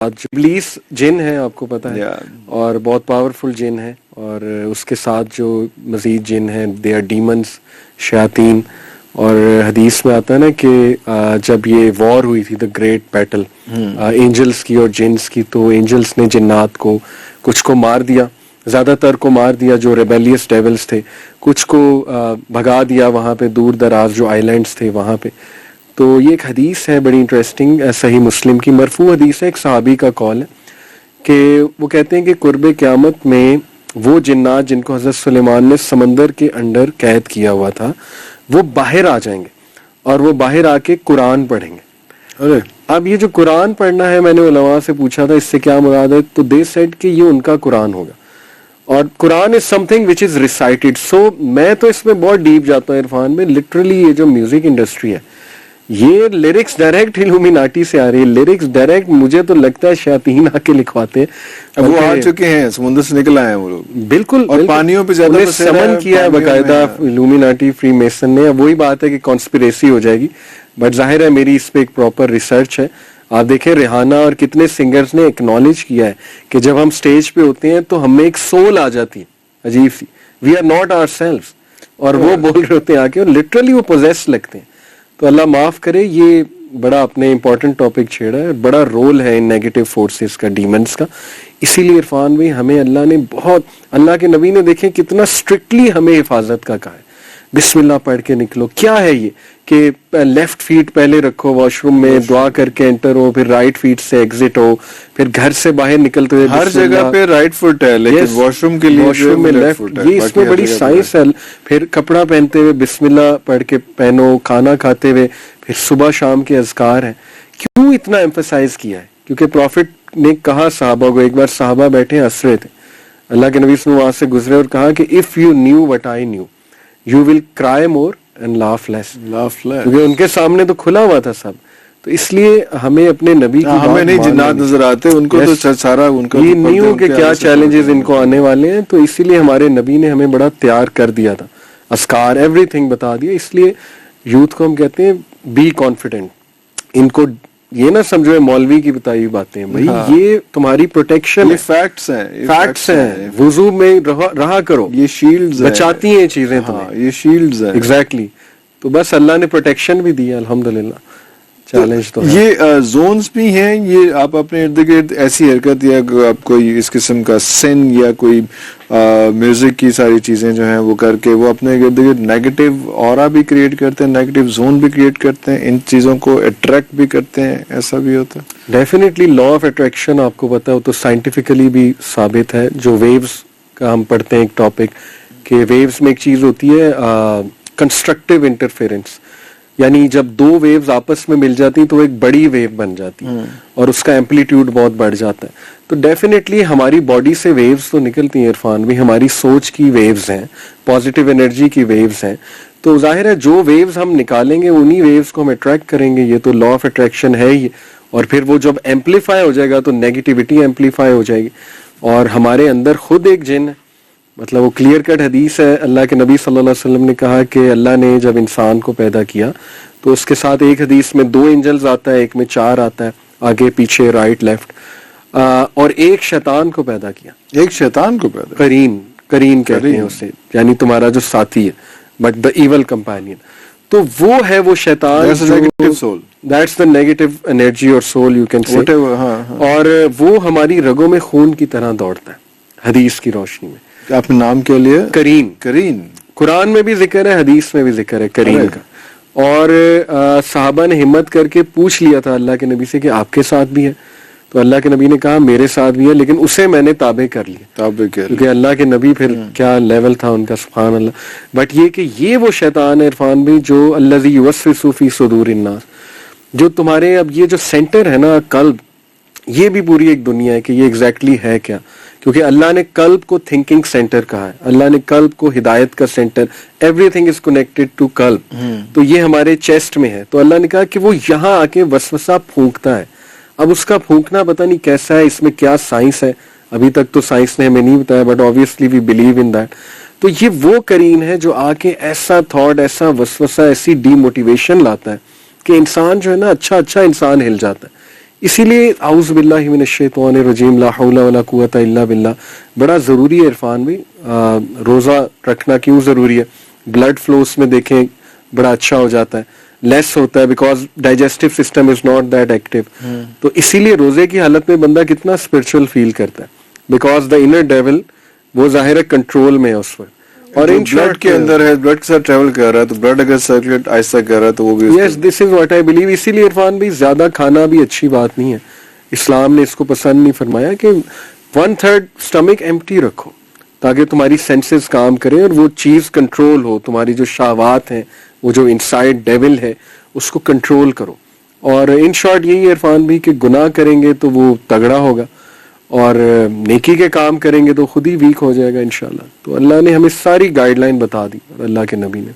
ابلیس جن ہے آپ کو پتا ہے اور بہت پاورفل جن ہے, اور اس کے ساتھ جو مزید جن ہیں دے آر ڈیمنز, شیاطین. اور حدیث میں آتا ہے نا کہ جب یہ وار ہوئی تھی, دا گریٹ بیٹل اینجلز کی اور جنس کی, تو اینجلز نے جنات کو کچھ کو مار دیا, زیادہ تر کو مار دیا جو ریبیلیس ڈیولز تھے, کچھ کو بھگا دیا وہاں پہ دور دراز جو آئی لینڈز تھے وہاں پہ. تو یہ ایک حدیث ہے بڑی انٹرسٹنگ, صحیح مسلم کی مرفوع حدیث ہے, ایک صحابی کا قول ہے کہ وہ کہتے ہیں کہ قرب قیامت میں وہ جنات جن کو حضرت سلیمان نے سمندر کے انڈر قید کیا ہوا تھا وہ باہر آ جائیں گے اور وہ باہر آ کے قرآن پڑھیں گے. اب یہ جو قرآن پڑھنا ہے, میں نے علماء سے پوچھا تھا اس سے کیا مراد ہے, تو دے سیڈ کہ یہ ان کا قرآن ہوگا, اور قرآن از some thing which is recited. سو میں تو اس میں بہت ڈیپ جاتا ہوں عرفان میں. لٹرلی یہ جو میوزک انڈسٹری ہے یہ لیرکس ڈائریکٹ الومیناٹی سے آ رہی ہے, لیرکس ڈائریکٹ مجھے تو لگتا ہے شیاطین آ کے لکھواتے ہیں. اب وہ آ چکے ہیں, سمندر سے نکل آئے ہیں وہ لوگ, بالکل, اور پانیوں پہ زیادہ سمن کیا ہے باقاعدہ الومیناٹی فری میسن نے. اب وہی بات ہے کہ کانسپریسی ہو جائے گی, بٹ ظاہر ہے میری اس پہ ایک پراپر ریسرچ ہے. آپ دیکھیں ریحانہ اور کتنے سنگرز نے ایکنالج کیا ہے کہ جب ہم سٹیج پہ ہوتے ہیں تو ہمیں ایک سول آ جاتی ہے عجیب سی, وی آر ناٹ آور سیلفز, اور وہ بول رہے ہوتے ہیں آ کے, اور لٹرلی وہ پوزیس لگتے ہیں. تو اللہ معاف کرے, یہ بڑا اپنے امپورٹنٹ ٹاپک چھیڑا ہے, بڑا رول ہے ان نیگیٹو فورسز کا, ڈیمنز کا. اسی لیے عرفان بھائی ہمیں اللہ نے بہت, اللہ کے نبی نے دیکھیں کتنا اسٹرکٹلی ہمیں حفاظت کا کہا ہے, بسم اللہ پڑھ کے نکلو. کیا ہے یہ کہ لیفٹ فیٹ پہلے رکھو واش روم میں, دعا کر کے انٹر ہو, پھر رائٹ فیٹ سے ایگزٹ ہو, پھر گھر سے باہر نکلتے ہوئے ہر جگہ پہ رائٹ فٹ ہے, لیکن واش روم کے لیے واش روم میں لیفٹ. یہ اس میں بڑی سائنس ہے. پھر کپڑا پہنتے ہوئے بسم اللہ پڑھ کے پہنو, کھانا کھاتے ہوئے پھر صبح شام کے اذکار ہیں. کیوں اتنا ایمفسائز کیا ہے؟ کیونکہ پروفٹ نے کہا صحابہ کو, ایک بار صحابہ بیٹھے ہنس رہے تھے, اللہ کے نبی صلی اللہ علیہ وسلم وہاں سے گزرے اور کہا کہ if you knew what I knew you will cry more and laugh less. کیونکہ ان کے سامنے تو کھلا ہوا تھا سب. تو اس لیے ہمیں اپنے نبی کی ہمیں نہیں جنات نظر آتے, ان کو تو سارا ان کا نیو کہ کیا چیلنجز ان کو آنے والے ہیں. تو اسی لیے ہمارے نبی نے ہمیں بڑا تیار کر دیا تھا, اذکار ایوری تھنگ بتا دیا. اس لیے یوتھ کو ہم کہتے ہیں بی کانفیڈنٹ. ان کو یہ نہ سمجھو مولوی کی بتائی ہوئی باتیں بھائی, یہ تمہاری پروٹیکشن, فیکٹس ہیں, فیکٹس ہیں. وضو میں رہا کرو, یہ شیلڈز بچاتی ہیں چیزیں تمہیں, یہ شیلڈز ہیں. ایگزیکٹلی. تو بس اللہ نے پروٹیکشن بھی دی ہے الحمدللہ. چیلنج تو یہ زونز بھی ہیں. یہ آپ اپنے ارد گرد ایسی حرکت یا آپ کوئی اس قسم کا سن یا کوئی میوزک کی ساری چیزیں جو ہیں وہ کر کے وہ اپنے ارد گرد نیگیٹو اورا بھی کریٹ کرتے ہیں, نیگیٹو زون بھی کریٹ کرتے ہیں, ان چیزوں کو اٹریکٹ بھی کرتے ہیں, ایسا بھی ہوتا ہے؟ ڈیفینیٹلی لا آف اٹریکشن آپ کو پتا ہو تو سائنٹیفکلی بھی ثابت ہے. جو ویوز کا ہم پڑھتے ہیں ایک ٹاپک, کہ ویوز میں ایک چیز ہوتی ہے کنسٹرکٹیو انٹرفیرنس, یعنی جب دو ویوز آپس میں مل جاتی تو ایک بڑی ویو بن جاتی اور اس کا ایمپلیٹیوڈ بہت بڑھ جاتا ہے. تو ڈیفینیٹلی ہماری باڈی سے ویوز تو نکلتی ہیں عرفان بھی, ہماری سوچ کی ویوز ہیں, پازیٹیو انرجی کی ویوز ہیں. تو ظاہر ہے جو ویوز ہم نکالیں گے انہی ویوز کو ہم اٹریکٹ کریں گے. یہ تو لا آف اٹریکشن ہے ہی. اور پھر وہ جب ایمپلیفائی ہو جائے گا تو نیگیٹیوٹی ایمپلیفائی ہو جائے گی. اور ہمارے اندر خود ایک جن ہے, مطلب وہ کلیئر کٹ حدیث ہے. اللہ کے نبی صلی اللہ علیہ وسلم نے کہا کہ اللہ نے جب انسان کو پیدا کیا تو اس کے ساتھ ایک حدیث میں 2 اینجلز آتا ہے, ایک میں 4 آتا ہے, آگے پیچھے رائٹ لیفٹ, اور ایک شیطان کو پیدا کیا. ایک شیطان کو پیدا, کرین کہتے ہیں اسے, یعنی تمہارا جو ساتھی ہے, بٹ دا ایول کمپینین. تو وہ ہے وہ شیطان, دیٹس دا نیگیٹو انرجی اور سول یو کین سے, اور وہ ہماری رگوں میں خون کی طرح دوڑتا ہے حدیث کی روشنی میں. آپ نے نام کیا لیا؟ کرین. قرآن میں بھی ذکر ہے, حدیث میں بھی ذکر ہے کرین کا. اور صحابہ نے ہمت کر کے پوچھ لیا تھا اللہ کے نبی سے کہ آپ کے ساتھ بھی ہے؟ تو اللہ کے نبی نے کہا میرے ساتھ بھی ہے, لیکن اسے میں نے تابع کر لیا, کیونکہ اللہ کے نبی پھر کیا لیول تھا ان کا, سبحان اللہ. بٹ یہ کہ یہ وہ شیطان ہے عرفان بھی جو الذی یوسوس فی صدور الناس, جو تمہارے اب یہ جو سینٹر ہے نا قلب, یہ بھی پوری ایک دنیا ہے کہ یہ ایگزیکٹلی ہے کیا. کیونکہ اللہ نے قلب کو تھنکنگ سینٹر کہا ہے, اللہ نے قلب کو ہدایت کا center, every thing is connected to قلب. تو یہ ہمارے چیسٹ میں ہے. تو اللہ نے کہا کہ وہ یہاں آ کے وسوسہ پھونکتا ہے. اب اس کا پھونکنا پتہ نہیں کیسا ہے, اس میں کیا سائنس ہے, ابھی تک تو سائنس نے ہمیں نہیں بتایا, but obviously we believe in that. تو یہ وہ کرین ہے جو آ کے ایسا تھاٹ, ایسا وسوسہ, ایسی ڈی موٹیویشن لاتا ہے کہ انسان جو ہے نا اچھا انسان ہل جاتا ہے. اسی لیے اعوذ باللہ من الشیطان الرجیم لا حول ولا قوت الا باللہ بڑا ضروری ہے عرفان بھائی. روزہ رکھنا کیوں ضروری ہے؟ بلڈ فلو اس میں دیکھیں بڑا اچھا ہو جاتا ہے, لیس ہوتا ہے, because digestive system is not that active. تو اسی لیے روزے کی حالت میں بندہ کتنا اسپرچل فیل کرتا ہے, بیکاز دا انر ڈیول وہ ظاہر ہے کنٹرول میں ہے اس وقت. اور ان بلڈ کے اندر ہے, بلڈ کے ساتھ ٹریول کر رہا ہے, تو بلڈ اگر سرکولیٹ آہستہ کر رہا ہے تو وہ بھی یس دس از واٹ آئی بلیو. اسی لیے عرفان بھی زیادہ کھانا بھی اچھی بات نہیں ہے, اسلام نے اس کو پسند نہیں فرمایا کہ 1/3 اسٹمک ایمپٹی رکھو تاکہ تمہاری سینسز کام کریں اور وہ چیز کنٹرول ہو, تمہاری جو شہوات ہیں, وہ جو انسائڈ ڈیول ہے اس کو کنٹرول کرو. اور ان شارٹ یہی عرفان بھی کہ گناہ کریں گے تو وہ تگڑا ہوگا, اور نیکی کے کام کریں گے تو خود ہی ویک ہو جائے گا انشاءاللہ. تو اللہ نے ہمیں ساری گائیڈ لائن بتا دی اور اللہ کے نبی نے.